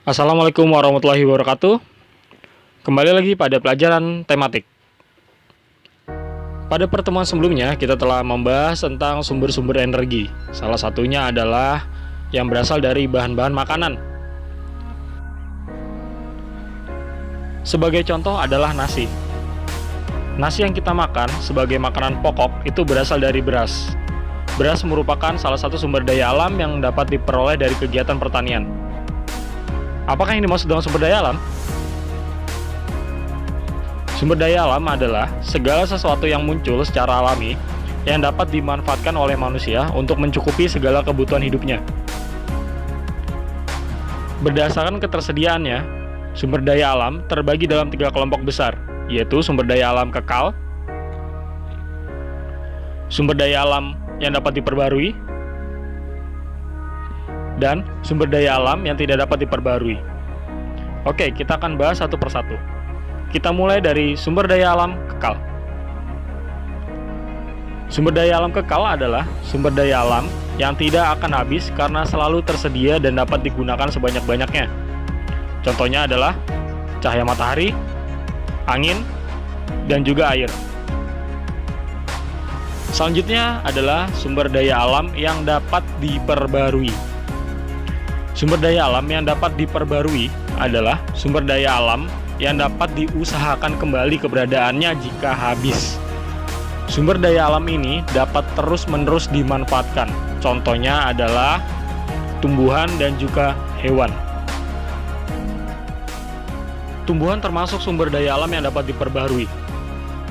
Assalamualaikum warahmatullahi wabarakatuh. Kembali lagi pada pelajaran tematik. Pada pertemuan sebelumnya, kita telah membahas tentang sumber-sumber energi. Salah satunya adalah yang berasal dari bahan-bahan makanan. Sebagai contoh adalah nasi. Nasi yang kita makan sebagai makanan pokok itu berasal dari beras. Beras merupakan salah satu sumber daya alam yang dapat diperoleh dari kegiatan pertanian. Apakah yang dimaksud dengan sumber daya alam? Sumber daya alam adalah segala sesuatu yang muncul secara alami yang dapat dimanfaatkan oleh manusia untuk mencukupi segala kebutuhan hidupnya. Berdasarkan ketersediaannya, sumber daya alam terbagi dalam 3 kelompok besar, yaitu sumber daya alam kekal, sumber daya alam yang dapat diperbarui, dan sumber daya alam yang tidak dapat diperbarui. Oke, kita akan bahas satu persatu. Kita mulai dari sumber daya alam kekal. Sumber daya alam kekal adalah sumber daya alam yang tidak akan habis karena selalu tersedia dan dapat digunakan sebanyak-banyaknya. Contohnya adalah cahaya matahari, angin, dan juga air. Selanjutnya adalah sumber daya alam yang dapat diperbarui. Sumber daya alam yang dapat diperbarui adalah sumber daya alam yang dapat diusahakan kembali keberadaannya jika habis. Sumber daya alam ini dapat terus-menerus dimanfaatkan. Contohnya adalah tumbuhan dan juga hewan. Tumbuhan termasuk sumber daya alam yang dapat diperbarui.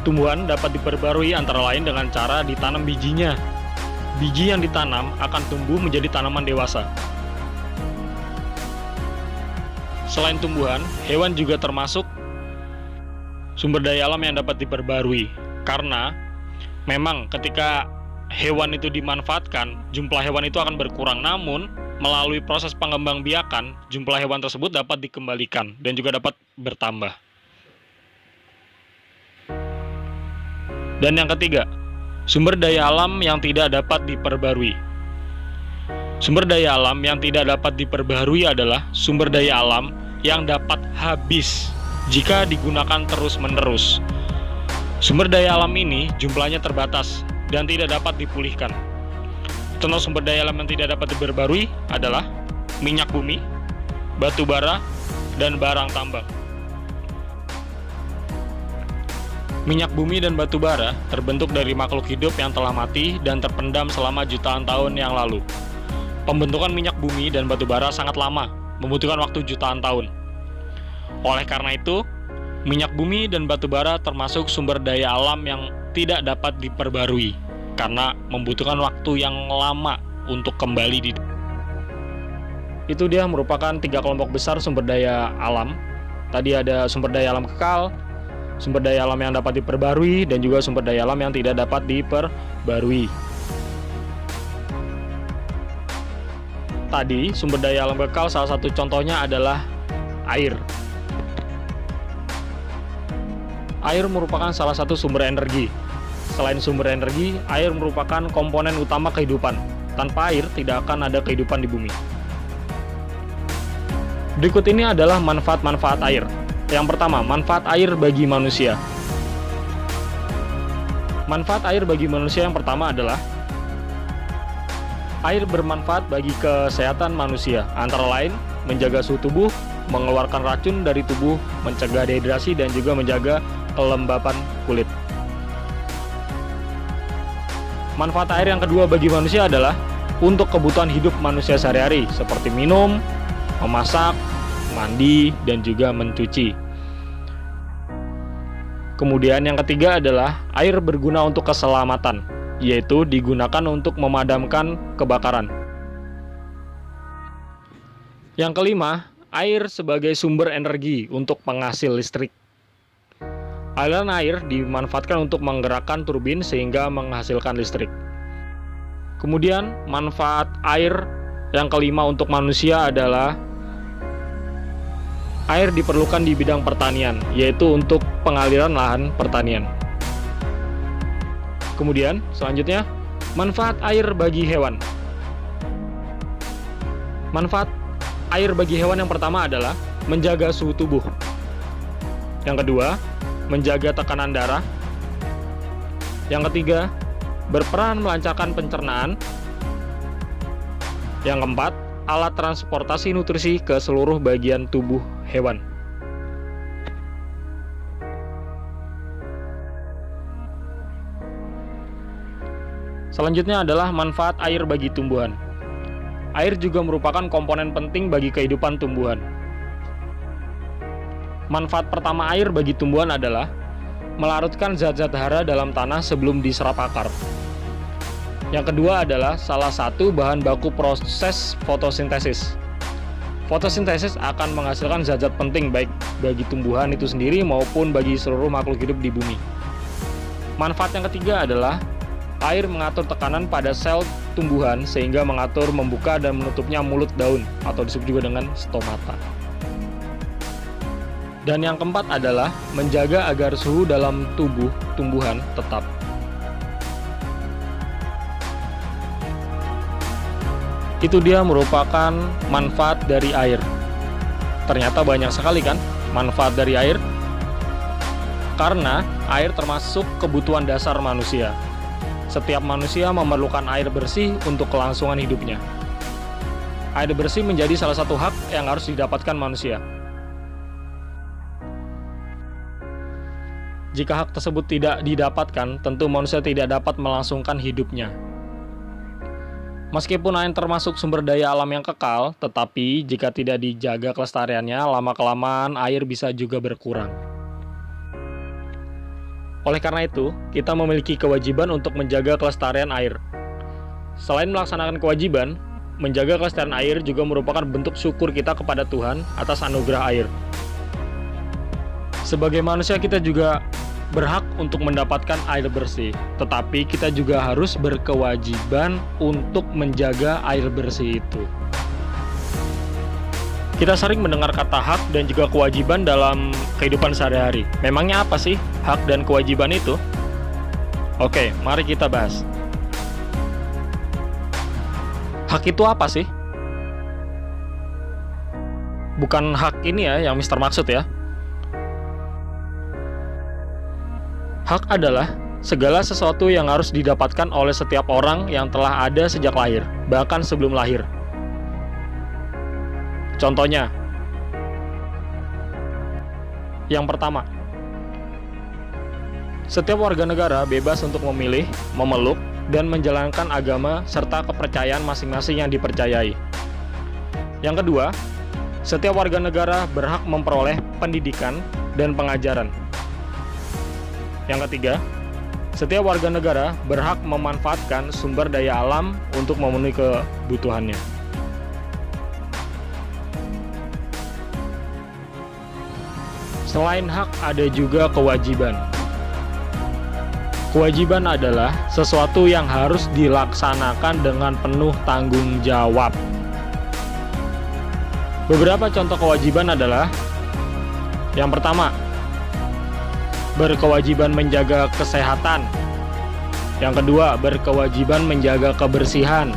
Tumbuhan dapat diperbarui antara lain dengan cara ditanam bijinya. Biji yang ditanam akan tumbuh menjadi tanaman dewasa. Selain tumbuhan, hewan juga termasuk sumber daya alam yang dapat diperbarui. Karena memang ketika hewan itu dimanfaatkan, jumlah hewan itu akan berkurang. Namun, melalui proses pengembangbiakan, jumlah hewan tersebut dapat dikembalikan dan juga dapat bertambah. Dan yang ketiga, sumber daya alam yang tidak dapat diperbarui. Sumber daya alam yang tidak dapat diperbarui adalah sumber daya alam yang dapat habis jika digunakan terus-menerus. Sumber daya alam ini jumlahnya terbatas dan tidak dapat dipulihkan. Contoh sumber daya alam yang tidak dapat diperbarui adalah minyak bumi, batu bara, dan barang tambang. Minyak bumi dan batu bara terbentuk dari makhluk hidup yang telah mati dan terpendam selama jutaan tahun yang lalu. Pembentukan minyak bumi dan batu bara sangat lama, membutuhkan waktu jutaan tahun. Oleh karena itu, minyak bumi dan batu bara termasuk sumber daya alam yang tidak dapat diperbarui karena membutuhkan waktu yang lama untuk kembali di. Itu dia merupakan 3 kelompok besar sumber daya alam. Tadi ada sumber daya alam kekal, sumber daya alam yang dapat diperbarui, dan juga sumber daya alam yang tidak dapat diperbarui. Tadi sumber daya alam kekal salah satu contohnya adalah air. Air merupakan salah satu sumber energi. Selain sumber energi, air merupakan komponen utama kehidupan. Tanpa air, tidak akan ada kehidupan di bumi. Berikut ini adalah manfaat-manfaat air. Yang pertama, manfaat air bagi manusia. Manfaat air bagi manusia yang pertama adalah air bermanfaat bagi kesehatan manusia, antara lain menjaga suhu tubuh, mengeluarkan racun dari tubuh, mencegah dehidrasi, dan juga menjaga kelembapan kulit. Manfaat air yang kedua bagi manusia adalah untuk kebutuhan hidup manusia sehari-hari, seperti minum, memasak, mandi, dan juga mencuci. Kemudian yang ketiga adalah air berguna untuk keselamatan, yaitu digunakan untuk memadamkan kebakaran. Yang kelima, air sebagai sumber energi untuk penghasil listrik. Aliran air dimanfaatkan untuk menggerakkan turbin sehingga menghasilkan listrik. Kemudian, manfaat air yang kelima untuk manusia adalah air diperlukan di bidang pertanian, yaitu untuk pengaliran lahan pertanian. Kemudian, selanjutnya, manfaat air bagi hewan. Manfaat air bagi hewan yang pertama adalah menjaga suhu tubuh. Yang kedua, menjaga tekanan darah. Yang ketiga, berperan melancarkan pencernaan. Yang keempat, alat transportasi nutrisi ke seluruh bagian tubuh hewan. Selanjutnya adalah manfaat air bagi tumbuhan. Air juga merupakan komponen penting bagi kehidupan tumbuhan. Manfaat pertama air bagi tumbuhan adalah melarutkan zat-zat hara dalam tanah sebelum diserap akar. Yang kedua adalah salah satu bahan baku proses fotosintesis. Fotosintesis akan menghasilkan zat-zat penting baik bagi tumbuhan itu sendiri maupun bagi seluruh makhluk hidup di bumi. Manfaat yang ketiga adalah air mengatur tekanan pada sel tumbuhan sehingga mengatur membuka dan menutupnya mulut daun atau disebut juga dengan stomata. Dan yang keempat adalah menjaga agar suhu dalam tubuh tumbuhan tetap. Itu dia merupakan manfaat dari air. Ternyata banyak sekali kan manfaat dari air? Karena air termasuk kebutuhan dasar manusia. Setiap manusia memerlukan air bersih untuk kelangsungan hidupnya. Air bersih menjadi salah satu hak yang harus didapatkan manusia. Jika hak tersebut tidak didapatkan, tentu manusia tidak dapat melangsungkan hidupnya. Meskipun air termasuk sumber daya alam yang kekal, tetapi jika tidak dijaga kelestariannya, lama-kelamaan air bisa juga berkurang. Oleh karena itu, kita memiliki kewajiban untuk menjaga kelestarian air. Selain melaksanakan kewajiban, menjaga kelestarian air juga merupakan bentuk syukur kita kepada Tuhan atas anugerah air. Sebagai manusia, kita juga berhak untuk mendapatkan air bersih, tetapi kita juga harus berkewajiban untuk menjaga air bersih itu. Kita sering mendengar kata hak dan juga kewajiban dalam kehidupan sehari-hari. Memangnya apa sih hak dan kewajiban itu? Oke, mari kita bahas. Hak itu apa sih? Bukan hak ini ya yang Mister maksud ya. Hak adalah segala sesuatu yang harus didapatkan oleh setiap orang yang telah ada sejak lahir, bahkan sebelum lahir. Contohnya, yang pertama, setiap warga negara bebas untuk memilih, memeluk, dan menjalankan agama serta kepercayaan masing-masing yang dipercayai. Yang kedua, setiap warga negara berhak memperoleh pendidikan dan pengajaran. Yang ketiga, setiap warga negara berhak memanfaatkan sumber daya alam untuk memenuhi kebutuhannya. Selain hak, ada juga kewajiban. Kewajiban adalah sesuatu yang harus dilaksanakan dengan penuh tanggung jawab. Beberapa contoh kewajiban adalah: yang pertama, berkewajiban menjaga kesehatan. Yang kedua, berkewajiban menjaga kebersihan.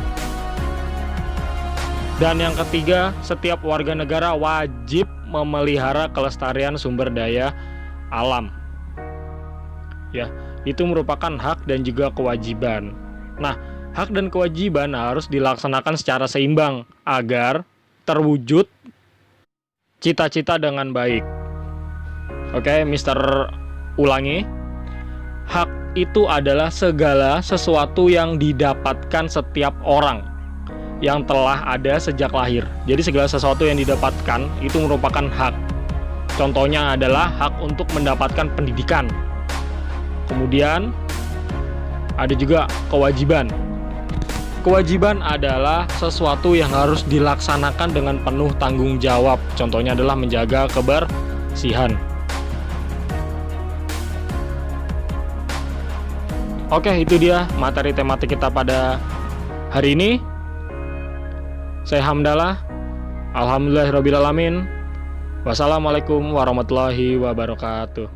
Dan yang ketiga, setiap warga negara wajib memelihara kelestarian sumber daya alam. Ya, itu merupakan hak dan juga kewajiban. Nah, hak dan kewajiban harus dilaksanakan secara seimbang agar terwujud cita-cita dengan baik. Oke, Mister ulangi. Hak itu adalah segala sesuatu yang didapatkan setiap orang yang telah ada sejak lahir. Jadi segala sesuatu yang didapatkan itu merupakan hak. Contohnya adalah hak untuk mendapatkan pendidikan. Kemudian ada juga kewajiban. Kewajiban adalah sesuatu yang harus dilaksanakan dengan penuh tanggung jawab. Contohnya adalah menjaga kebersihan. Oke, itu dia materi tematik kita pada hari ini. Saya Hamdalah. Alhamdulillahirrabbilalamin. Wassalamualaikum warahmatullahi wabarakatuh.